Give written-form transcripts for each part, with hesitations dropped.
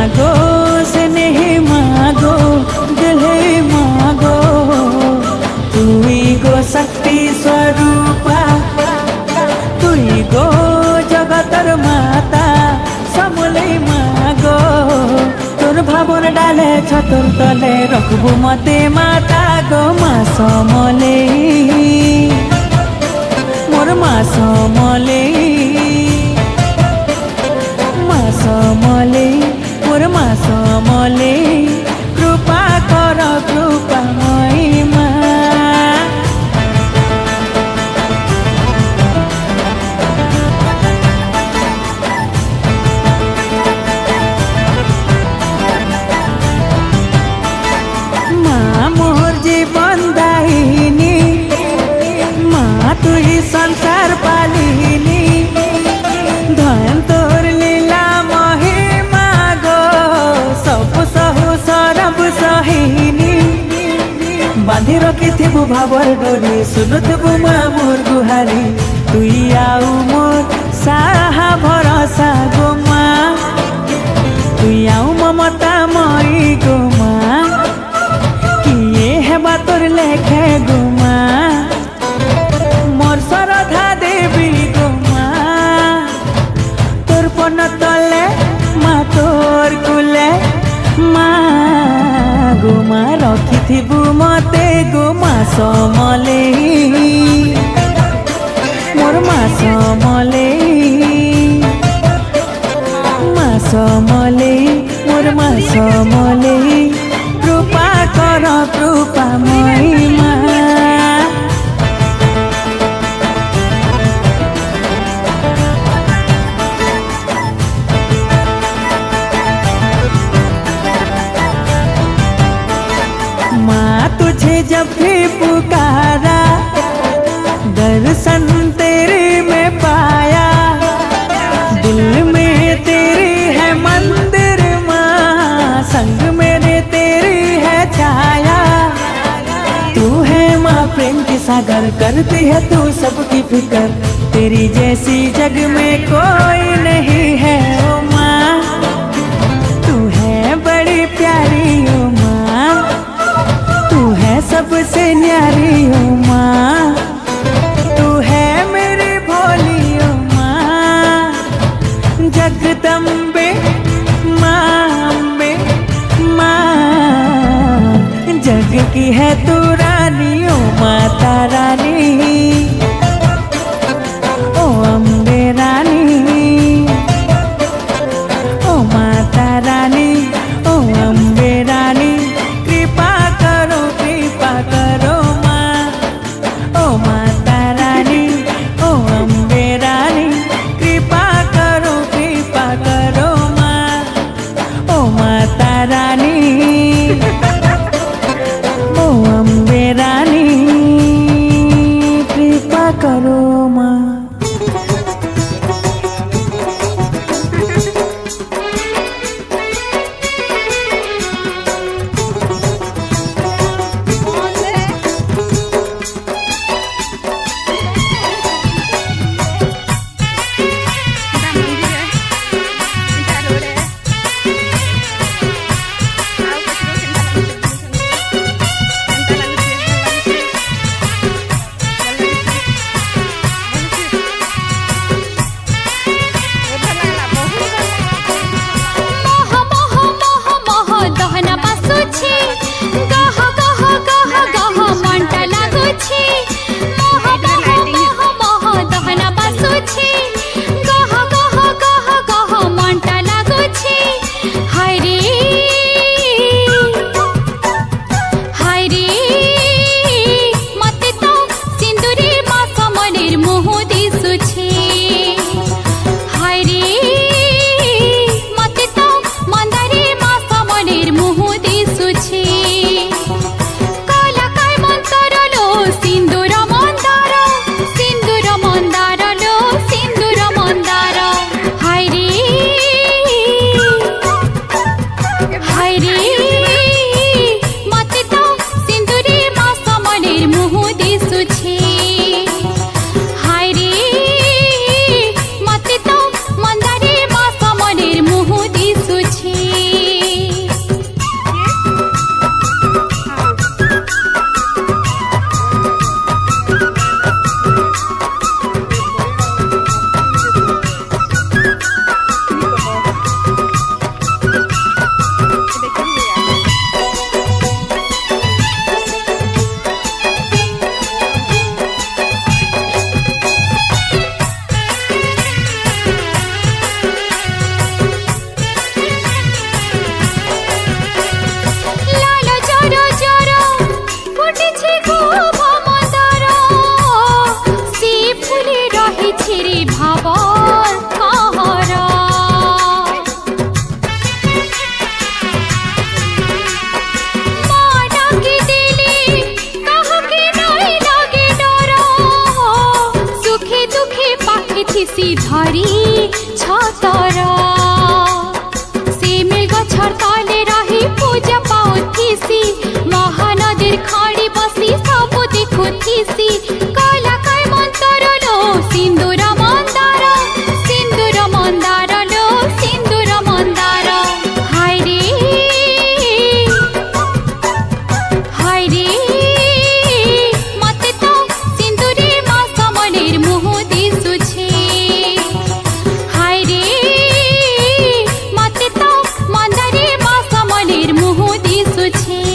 मागो स्नेह मागो दिल मागो तुई गो शक्ति स्वरूपा तुई गो जगतर माता समले मागो तोर भावन डाले छतुर तले रखबू मते माता गो मा समले मोर मा समले मा समले मोर मा समले कृपा कर कृपा महिमा संसार पालिनी धन तोर लीला महिमा गो सब सहु सरब सहिनी बांधि रखिथिबु भावर डोरी सुनुथिबु माँ मोर गुहारी तुई आउ मोर साहा भरसा गो माँ तुई आउ ममता मई गो माँ किए हेबा तोर लेखे गो माँ मोर सरधा देवी गो माँ तोर पन तले माँ तोर कुले माँ गो माँ रखिथिबु मते गो माँ समले मोर माँ समले माँ समले मोर माँ समले कृपा कर कृपा महिमा माँ तुझे जब भी पुकारा दर्शन तेरे में पाया दिल में तेरी है मंदिर माँ संग मेरे तेरी है छाया तू है माँ प्रेम की सागर करती है तू सबकी फिकर तेरी जैसी जग में कोई नहीं है ओ माँ तू है बड़ी प्यारी ओ माँ सबसे न्यारी हो माँ तू है मेरी भोली हो माँ जगदम्बे माँ अम्बे माँ जग की है तू रानी ओ माता रानी ओ अम्बे रानी ओ माता रानी ओ अम्बे रानी कृपा करो माँ ओ माता रानी ओ अम्बे रानी कृपा करो माँ ओ माता रानी ओ अम्बे रानी कृपा करो माँ गछर तले रही पूजा पाउथिसी महानदीर खाड़ी बसी सब देखुथिसी कला काय मंतर लो सिंदूर मंदार लो सिंदूर मंदार हाय रे मते तो सिंदूरे मा समलेर मुह दिसुछे हाय रे मते तो मंदारे मा समलेर मुह दिसुछे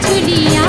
ঝুলিয়া